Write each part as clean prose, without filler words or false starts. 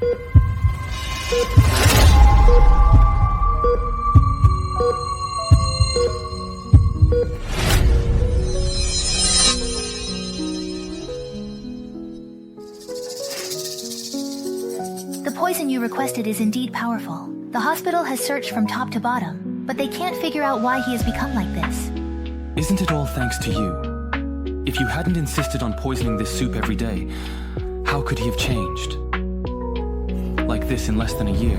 The poison you requested is indeed powerful. The hospital has searched from top to bottom, but they can't figure out why he has become like this. Isn't it all thanks to you? If you hadn't insisted on poisoning this soup every day, how could he have changed? Like this in less than a year.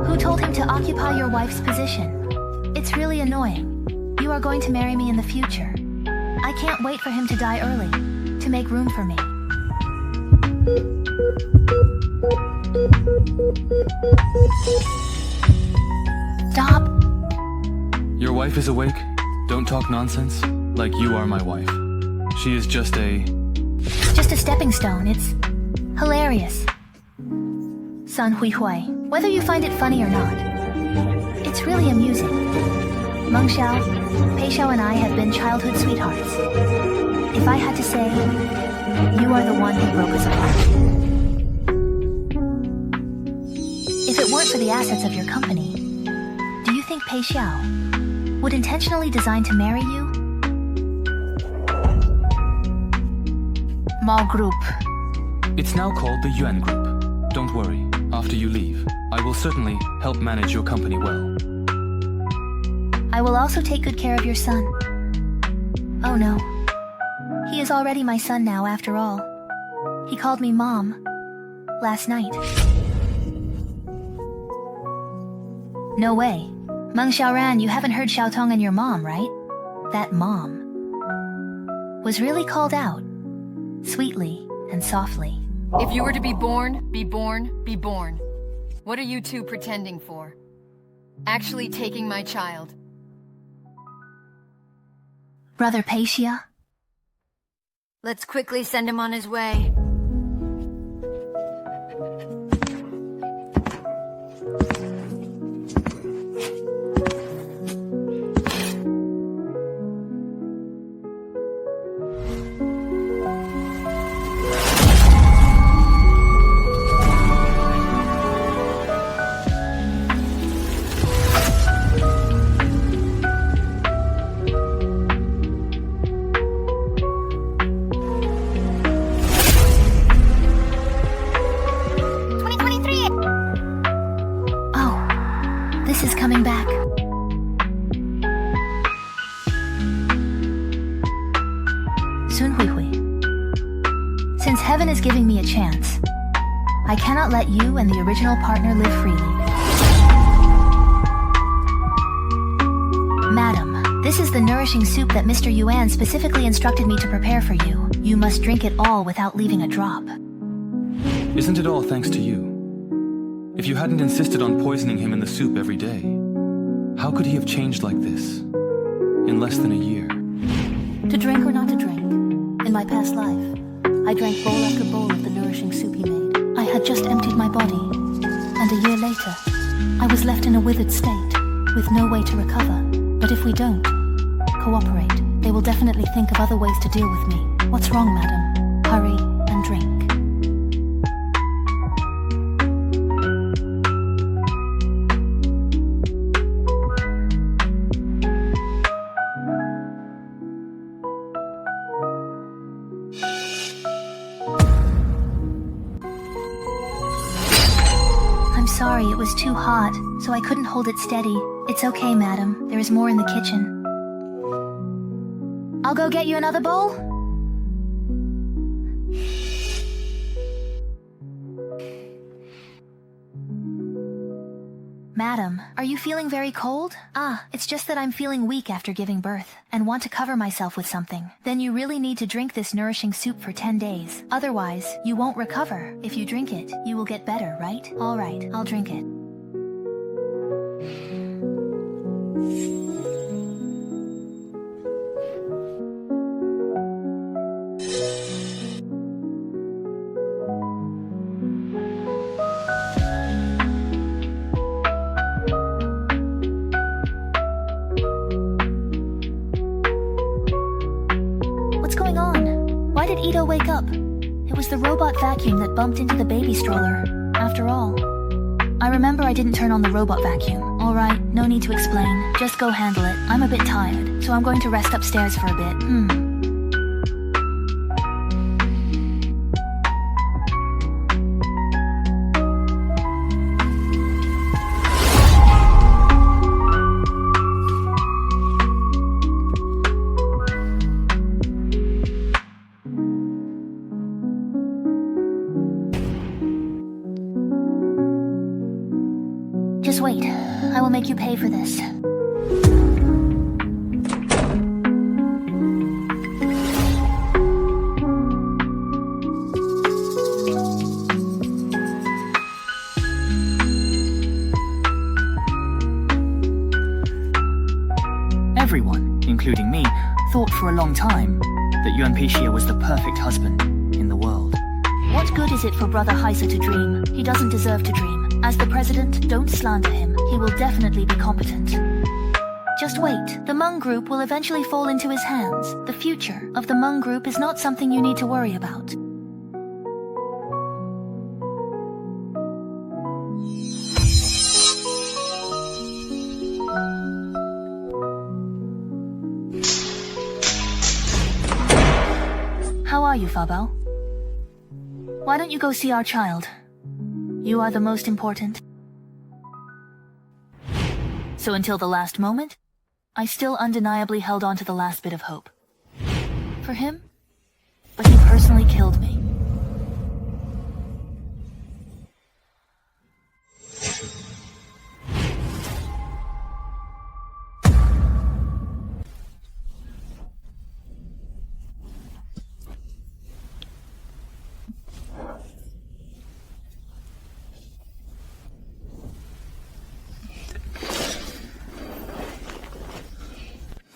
Who told him to occupy your wife's position? It's really annoying. You are going to marry me in the future. I can't wait for him to die early, to make room for me. Stop! Your wife is awake? Don't talk nonsense, like you are my wife. She is just a stepping stone. It's hilarious. Sun Hui Hui, whether you find it funny or not, it's really amusing. Meng Xiao, Pei Xiao and I have been childhood sweethearts. If I had to say, you are the one who broke us apart. If it weren't for the assets of your company, do you think Pei Xiao would intentionally design to marry you? Mall Group. It's now called the Yuan Group. Don't worry, after you leave, I will certainly help manage your company well. I will also take good care of your son. Oh no. He is already my son now after all. He called me Mom last night. No way. Meng Xiaoran, you haven't heard Xiaotong and your mom, right? That mom was really called out, sweetly and softly. If you were to be born, be born, be born. What are you two pretending for? Actually taking my child. Brother Patia? Let's quickly send him on his way. This is coming back. Sun Hui Hui. Since heaven is giving me a chance, I cannot let you and the original partner live freely. Madam, this is the nourishing soup that Mr. Yuan specifically instructed me to prepare for you. You must drink it all without leaving a drop. Isn't it all thanks to you? If you hadn't insisted on poisoning him in the soup every day, how could he have changed like this in less than a year? To drink or not to drink, in my past life, I drank bowl after bowl of the nourishing soup he made. I had just emptied my body, and a year later, I was left in a withered state, with no way to recover. But if we don't cooperate, they will definitely think of other ways to deal with me. What's wrong, madam? Hurry and drink. Sorry, it was too hot, so I couldn't hold it steady. It's okay, madam. There is more in the kitchen. I'll go get you another bowl? Madam, are you feeling very cold? It's just that I'm feeling weak after giving birth, and want to cover myself with something. Then you really need to drink this nourishing soup for 10 days. Otherwise, you won't recover. If you drink it, you will get better, right? Alright, I'll drink it. What's going on? Why did Ito wake up? It was was the robot vacuum that bumped into the baby stroller, after all. I remember I didn't turn on the robot vacuum. Alright, no need to explain. Just go handle it. I'm a bit tired, so I'm going to rest upstairs for a bit. Just wait. I will make you pay for this. Everyone, including me, thought for a long time that Yuan Pixia was the perfect husband in the world. What good is it for Brother Heise to dream? He doesn't deserve to dream. As the president, don't slander him. He will definitely be competent. Just wait. The Hmong group will eventually fall into his hands. The future of the Hmong group is not something you need to worry about. How are you, Fabao? Why don't you go see our child? You are the most important. So until the last moment, I still undeniably held on to the last bit of hope. For him? But he personally killed me.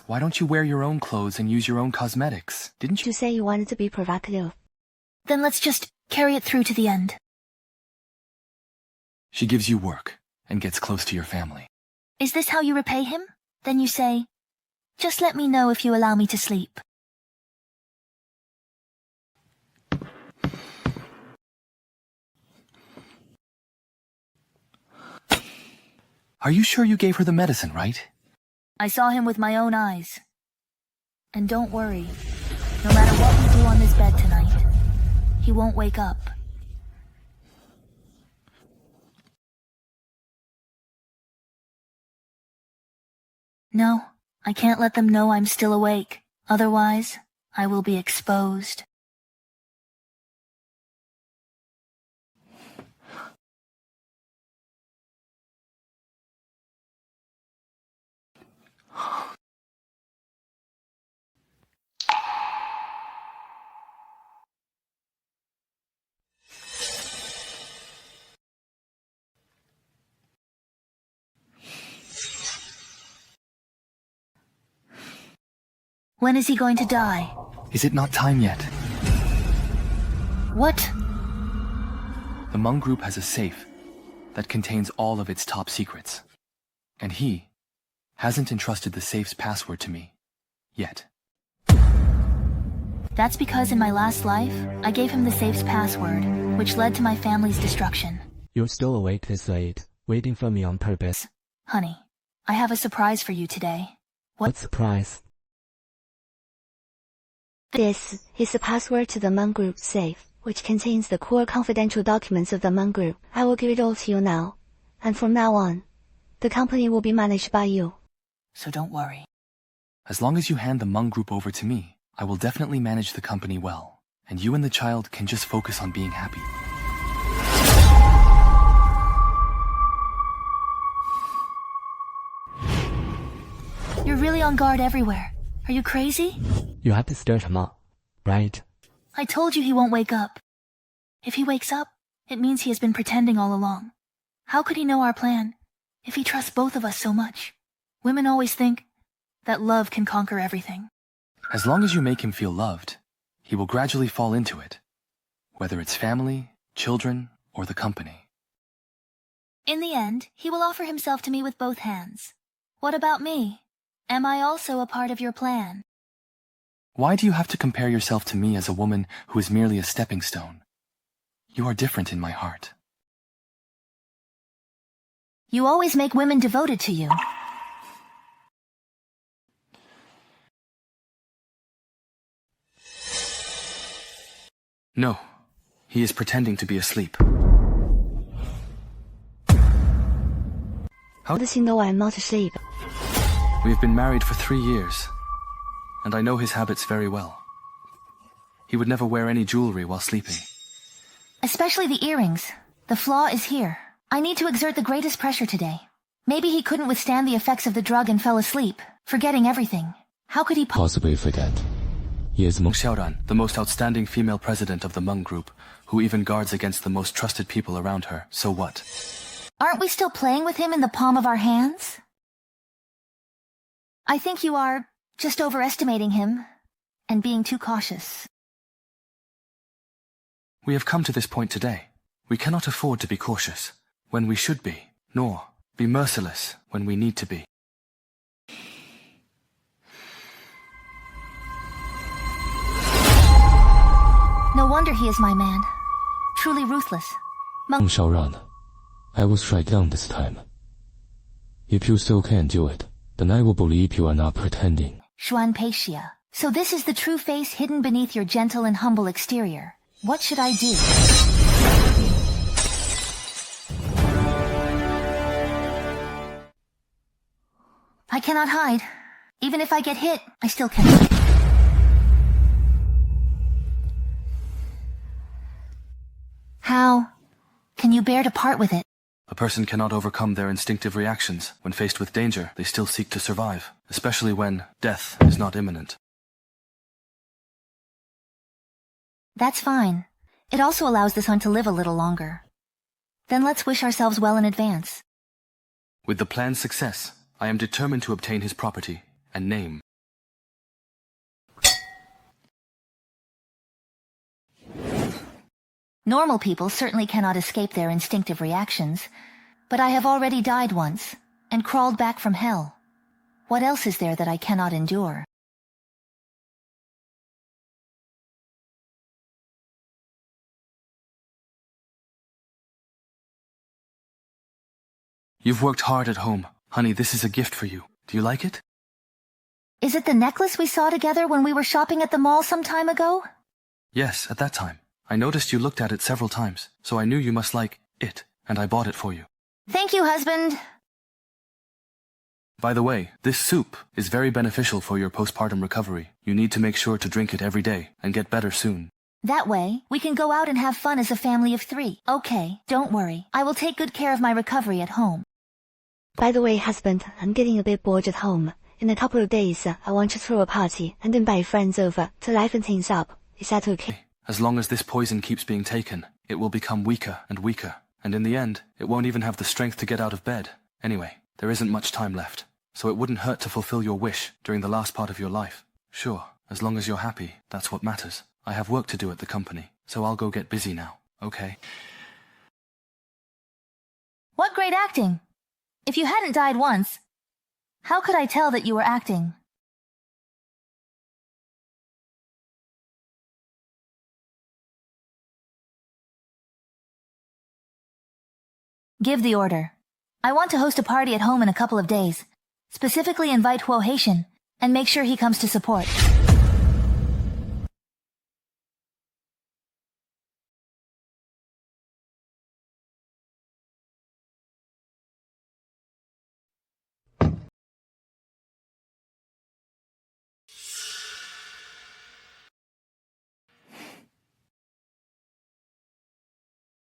Why don't you wear your own clothes and use your own cosmetics? Didn't you? You say you wanted to be provocative. Then let's just carry it through to the end. She gives you work and gets close to your family. Is this how you repay him? Then you say, just let me know if you allow me to sleep. Are you sure you gave her the medicine, right? I saw him with my own eyes. And don't worry, no matter what we do on this bed tonight, he won't wake up. No, I can't let them know I'm still awake. Otherwise, I will be exposed. When is he going to die? Is it not time yet? What? The Hmong group has a safe that contains all of its top secrets. And he hasn't entrusted the safe's password to me. Yet. That's because in my last life, I gave him the safe's password, which led to my family's destruction. You're still awake this late, waiting for me on purpose. Honey, I have a surprise for you today. What surprise? This is the password to the Hmong group safe, which contains the core confidential documents of the Hmong group. I will give it all to you now. And from now on, the company will be managed by you. So don't worry. As long as you hand the Hmong group over to me, I will definitely manage the company well. And you and the child can just focus on being happy. You're really on guard everywhere. Are you crazy? You have to stir him up, right? I told you he won't wake up. If he wakes up, it means he has been pretending all along. How could he know our plan if he trusts both of us so much? Women always think that love can conquer everything. As long as you make him feel loved, he will gradually fall into it, whether it's family, children, or the company. In the end, he will offer himself to me with both hands. What about me? Am I also a part of your plan? Why do you have to compare yourself to me as a woman who is merely a stepping stone? You are different in my heart. You always make women devoted to you. No, he is pretending to be asleep. How does he know I'm not asleep? We have been married for 3 years, and I know his habits very well. He would never wear any jewelry while sleeping. Especially the earrings. The flaw is here. I need to exert the greatest pressure today. Maybe he couldn't withstand the effects of the drug and fell asleep, forgetting everything. How could he Possibly forget. He is Xiaoran, the most outstanding female president of the Hmong group, who even guards against the most trusted people around her. So what? Aren't we still playing with him in the palm of our hands? I think you are just overestimating him and being too cautious. We have come to this point today. We cannot afford to be cautious when we should be, nor be merciless when we need to be. No wonder he is my man. Truly ruthless. Xiaoran. I will strike down this time. If you still can't do it, then I will believe you are not pretending. Xuan Peixia. So this is the true face hidden beneath your gentle and humble exterior. What should I do? I cannot hide. Even if I get hit, I still cannot. How can you bear to part with it? A person cannot overcome their instinctive reactions. When faced with danger, they still seek to survive, especially when death is not imminent. That's fine. It also allows this hunt to live a little longer. Then let's wish ourselves well in advance. With the plan's success, I am determined to obtain his property and name. Normal people certainly cannot escape their instinctive reactions, but I have already died once and crawled back from hell. What else is there that I cannot endure? You've worked hard at home. Honey, this is a gift for you. Do you like it? Is it the necklace we saw together when we were shopping at the mall some time ago? Yes, at that time. I noticed you looked at it several times, so I knew you must like it, and I bought it for you. Thank you, husband. By the way, this soup is very beneficial for your postpartum recovery. You need to make sure to drink it every day and get better soon. That way, we can go out and have fun as a family of 3. Okay, don't worry. I will take good care of my recovery at home. By the way, husband, I'm getting a bit bored at home. In a couple of days, I want to throw a party and invite friends over to liven things up. Is that okay? As long as this poison keeps being taken, it will become weaker and weaker, and in the end, it won't even have the strength to get out of bed. Anyway, there isn't much time left, so it wouldn't hurt to fulfill your wish during the last part of your life. Sure, as long as you're happy, that's what matters. I have work to do at the company, so I'll go get busy now, okay? What great acting! If you hadn't died once, how could I tell that you were acting? Give the order. I want to host a party at home in a couple of days. Specifically invite Huo Haitian and make sure he comes to support.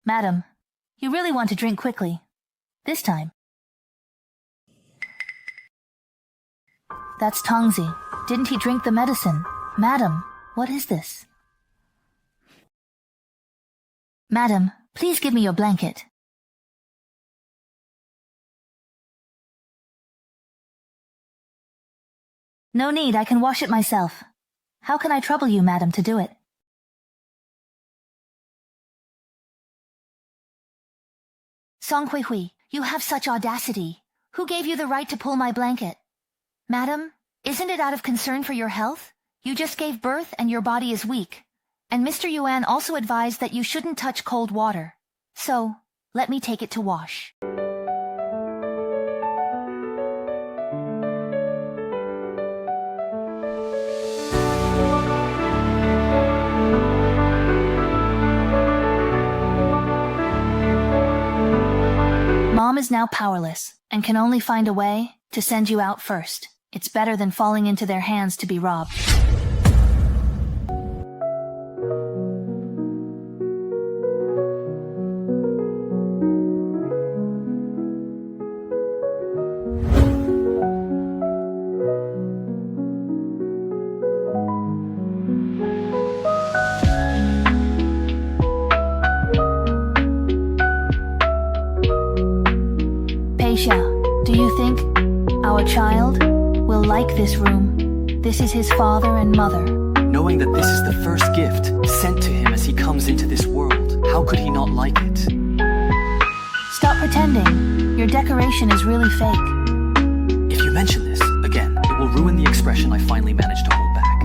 Madam, you really want to drink quickly. This time. That's Tongzi. Didn't he drink the medicine? Madam, what is this? Madam, please give me your blanket. No need, I can wash it myself. How can I trouble you, madam, to do it? Song Hui, you have such audacity. Who gave you the right to pull my blanket? Madam, isn't it out of concern for your health? You just gave birth and your body is weak. And Mr. Yuan also advised that you shouldn't touch cold water. So, let me take it to wash. Mom is now powerless and can only find a way to send you out first. It's better than falling into their hands to be robbed. Do you think our child will like this room? This is his father and mother. Knowing that this is the first gift sent to him as he comes into this world, how could he not like it? Stop pretending. Your decoration is really fake. If you mention this, again, it will ruin the expression I finally managed to hold back.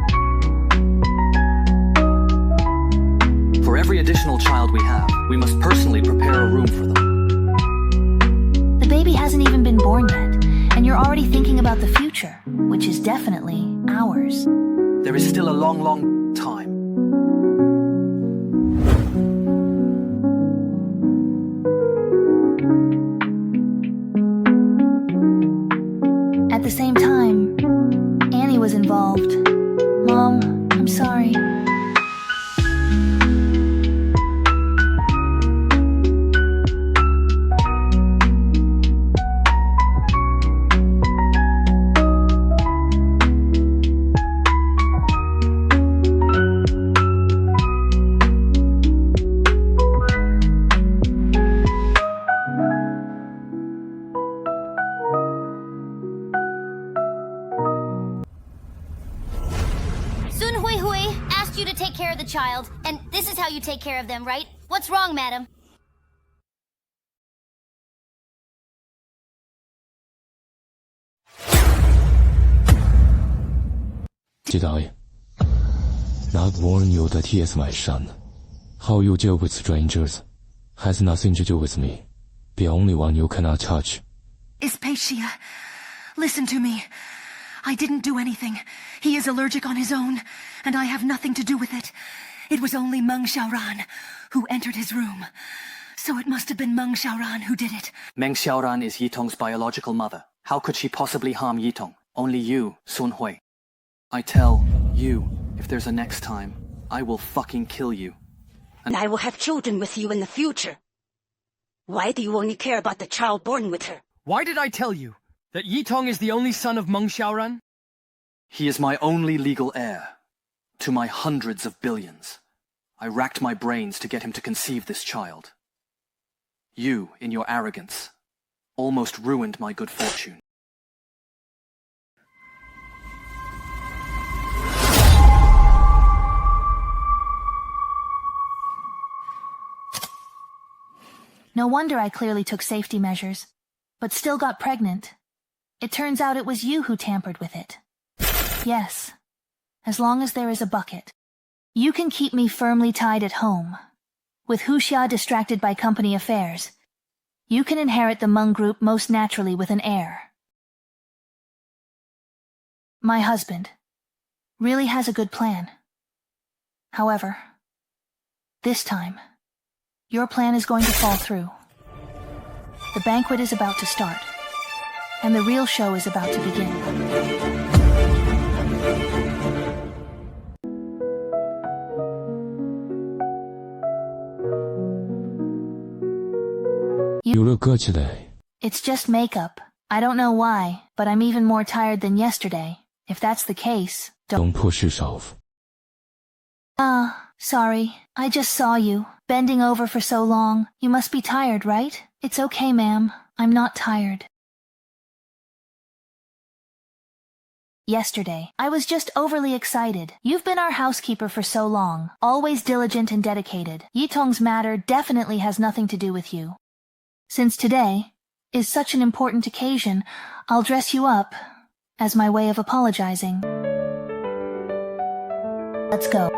For every additional child we have, we must personally prepare a room for them. The baby hasn't even been born yet, and you're already thinking about the future, which is definitely ours. There is still a long, long time. At the same time, Annie was involved. Mom, I'm sorry. You to take care of the child, and this is how you take care of them, right? What's wrong, madam? Did I not warn you that he is my son? How you deal with strangers has nothing to do with me. The only one you cannot touch. Ispatia, listen to me. I didn't do anything. He is allergic on his own, and I have nothing to do with it. It was only Meng Xiaoran who entered his room. So it must have been Meng Xiaoran who did it. Meng Xiaoran is Yitong's biological mother. How could she possibly harm Yitong? Only you, Sun Hui. I tell you, if there's a next time, I will fucking kill you. And I will have children with you in the future. Why do you only care about the child born with her? Why did I tell you that Yitong is the only son of Meng Xiaoran? He is my only legal heir to my hundreds of billions. I racked my brains to get him to conceive this child. You, in your arrogance, almost ruined my good fortune. No wonder I clearly took safety measures, but still got pregnant. It turns out it was you who tampered with it. Yes, as long as there is a bucket. You can keep me firmly tied at home. With Huxia distracted by company affairs, you can inherit the Meng group most naturally with an heir. My husband really has a good plan. However, this time, your plan is going to fall through. The banquet is about to start, and the real show is about to begin. You look good today. It's just makeup. I don't know why, but I'm even more tired than yesterday. If that's the case, Don't push yourself. Sorry. I just saw you, bending over for so long. You must be tired, right? It's okay, ma'am. I'm not tired. Yesterday, I was just overly excited. You've been our housekeeper for so long, always diligent and dedicated. Yitong's matter definitely has nothing to do with you. Since today is such an important occasion, I'll dress you up as my way of apologizing. Let's go.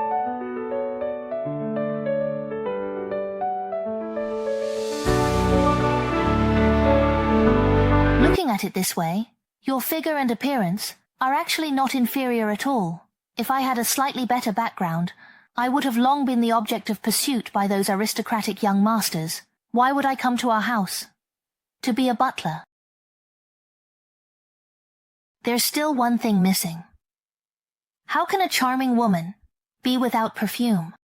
at it this way, your figure and appearance are actually not inferior at all. If I had a slightly better background, I would have long been the object of pursuit by those aristocratic young masters. Why would I come to our house? To be a butler. There's still one thing missing. How can a charming woman be without perfume?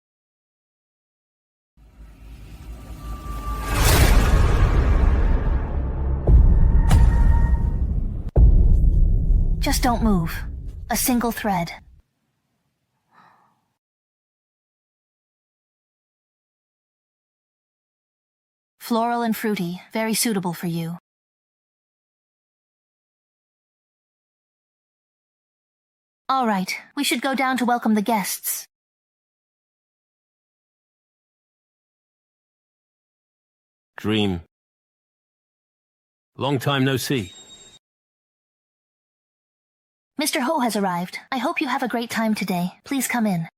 Just don't move. A single thread. Floral and fruity, very suitable for you. All right, we should go down to welcome the guests. Dream. Long time no see. Mr. Ho has arrived. I hope you have a great time today. Please come in.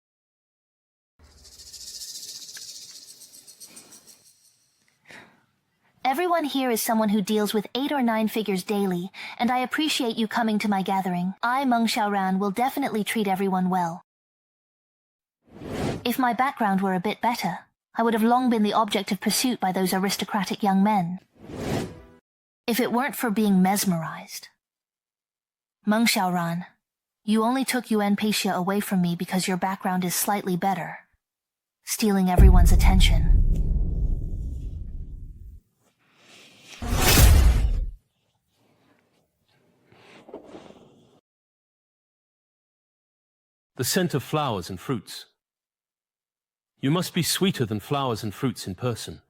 Everyone here is someone who deals with 8 or 9 figures daily, and I appreciate you coming to my gathering. I, Meng Xiaoran, will definitely treat everyone well. If my background were a bit better, I would have long been the object of pursuit by those aristocratic young men. If it weren't for being mesmerized. Meng Xiaoran, you only took Yuan Peixia away from me because your background is slightly better, stealing everyone's attention. The scent of flowers and fruits. You must be sweeter than flowers and fruits in person.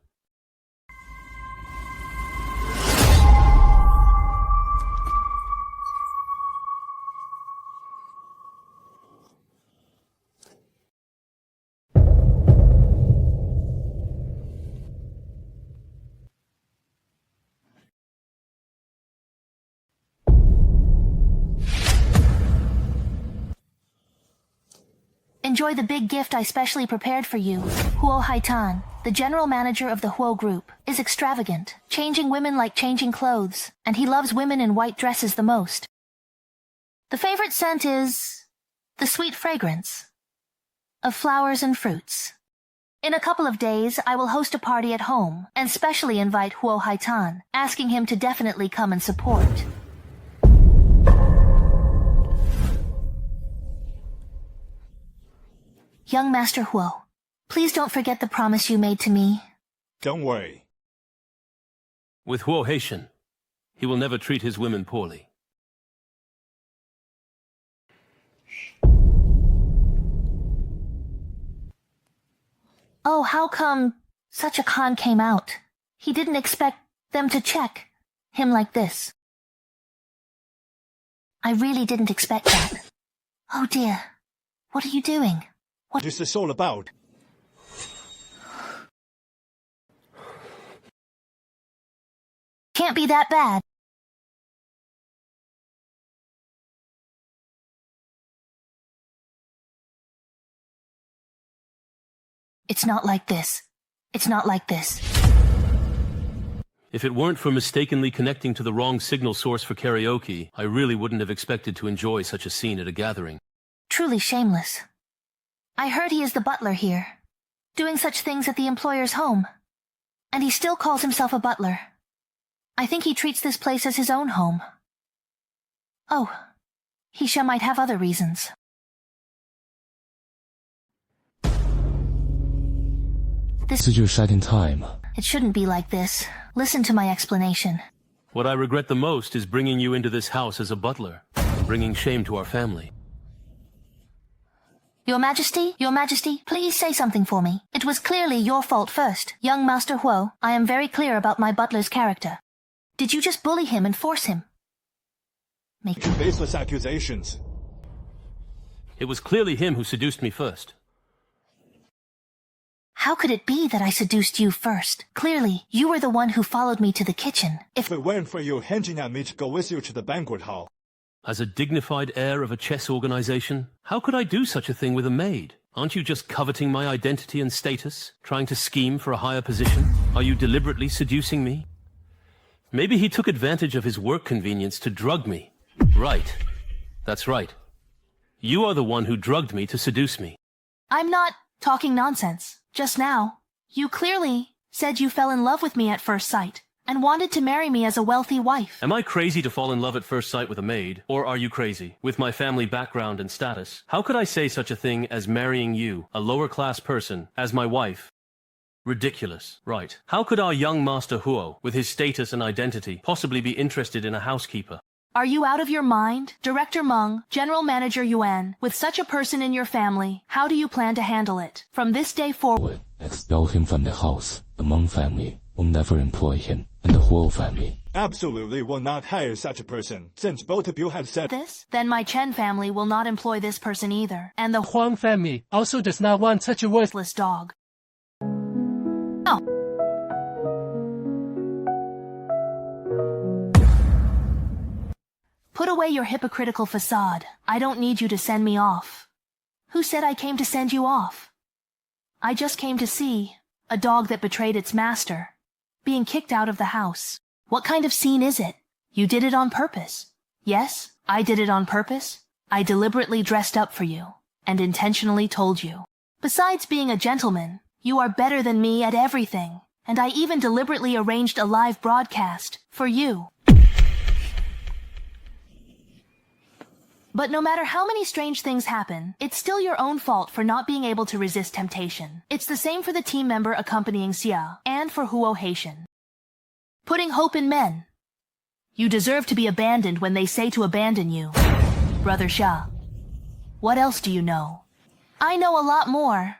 Enjoy the big gift I specially prepared for you. Huo Haitan, the general manager of the Huo Group, is extravagant, changing women like changing clothes, and he loves women in white dresses the most. The favorite scent is the sweet fragrance of flowers and fruits. In a couple of days, I will host a party at home and specially invite Huo Haitan, asking him to definitely come and support. Young Master Huo, please don't forget the promise you made to me. Don't worry. With Huo Haitian, he will never treat his women poorly. Oh, how come such a con came out? He didn't expect them to check him like this. I really didn't expect that. Oh dear, what are you doing? What is this all about? Can't be that bad. It's not like this. It's not like this. If it weren't for mistakenly connecting to the wrong signal source for karaoke, I really wouldn't have expected to enjoy such a scene at a gathering. Truly shameless. I heard he is the butler here, doing such things at the employer's home. And he still calls himself a butler. I think he treats this place as his own home. Oh, he sure might have other reasons. This is your shining time. It shouldn't be like this. Listen to my explanation. What I regret the most is bringing you into this house as a butler, bringing shame to our family. Your Majesty, please say something for me. It was clearly your fault first. Young Master Huo, I am very clear about my butler's character. Did you just bully him and force him? Baseless accusations. It was clearly him who seduced me first. How could it be that I seduced you first? Clearly, you were the one who followed me to the kitchen. If it weren't for you hinting at me to go with you to the banquet hall. As a dignified heir of a chess organization, how could I do such a thing with a maid? Aren't you just coveting my identity and status, trying to scheme for a higher position? Are you deliberately seducing me? Maybe he took advantage of his work convenience to drug me. Right. That's right. You are the one who drugged me to seduce me. I'm not talking nonsense. Just now, you clearly said you fell in love with me at first sight and wanted to marry me as a wealthy wife. Am I crazy to fall in love at first sight with a maid? Or are you crazy? With my family background and status, how could I say such a thing as marrying you, a lower-class person, as my wife? Ridiculous. Right. How could our young master Huo, with his status and identity, possibly be interested in a housekeeper? Are you out of your mind? Director Meng, General Manager Yuan, with such a person in your family, how do you plan to handle it? From this day forward, expel him from the house. The Meng family will never employ him, and the Huo family absolutely will not hire such a person, since both of you have said this, then my Chen family will not employ this person either, and the Huang family also does not want such a worthless dog. Oh. Put away your hypocritical facade. I don't need you to send me off. Who said I came to send you off? I just came to see a dog that betrayed its master, being kicked out of the house. What kind of scene is it? You did it on purpose. Yes, I did it on purpose. I deliberately dressed up for you, and intentionally told you. Besides being a gentleman, you are better than me at everything, and I even deliberately arranged a live broadcast for you. But no matter how many strange things happen, it's still your own fault for not being able to resist temptation. It's the same for the team member accompanying Xia, and for Huo Haitian. Putting hope in men. You deserve to be abandoned when they say to abandon you. Brother Xia. What else do you know? I know a lot more.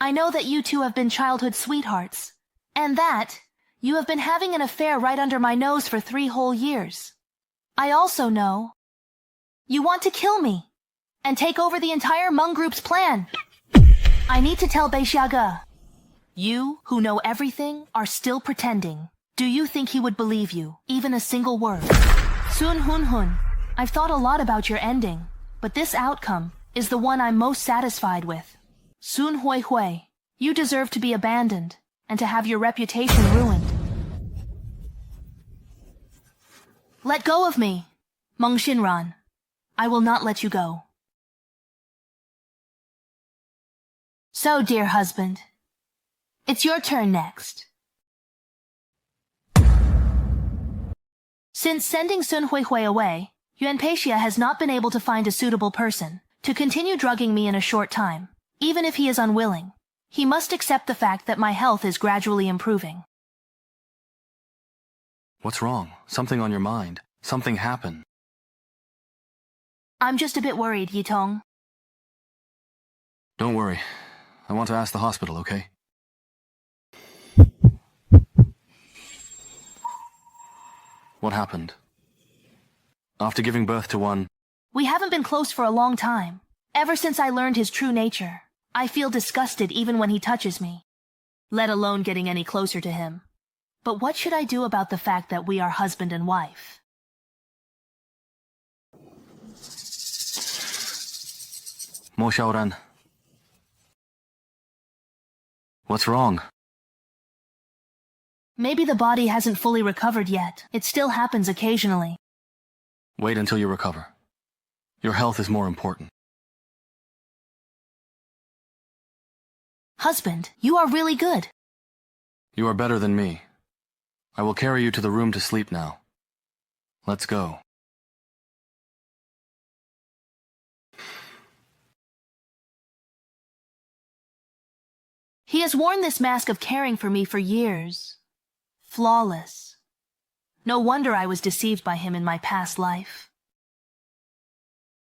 I know that you two have been childhood sweethearts, and that you have been having an affair right under my nose for 3 whole years. I also know you want to kill me and take over the entire Hmong group's plan. I need to tell Beixiaga. You, who know everything, are still pretending. Do you think he would believe you, even a single word? Sun Hun Hun, I've thought a lot about your ending, but this outcome is the one I'm most satisfied with. Sun Hui Hui, you deserve to be abandoned and to have your reputation ruined. Let go of me, Meng Xinran. I will not let you go. So, dear husband, it's your turn next. Since sending Sun Hui Hui away, Yuan Peixia has not been able to find a suitable person to continue drugging me in a short time. Even if he is unwilling, he must accept the fact that my health is gradually improving. What's wrong? Something on your mind? Something happened? I'm just a bit worried, Yitong. Don't worry. I want to ask the hospital, okay? What happened? After giving birth to one... We haven't been close for a long time. Ever since I learned his true nature, I feel disgusted even when he touches me, let alone getting any closer to him. But what should I do about the fact that we are husband and wife? Mo Xiaoran. What's wrong? Maybe the body hasn't fully recovered yet. It still happens occasionally. Wait until you recover. Your health is more important. Husband, you are really good. You are better than me. I will carry you to the room to sleep now. Let's go. He has worn this mask of caring for me for years. Flawless. No wonder I was deceived by him in my past life.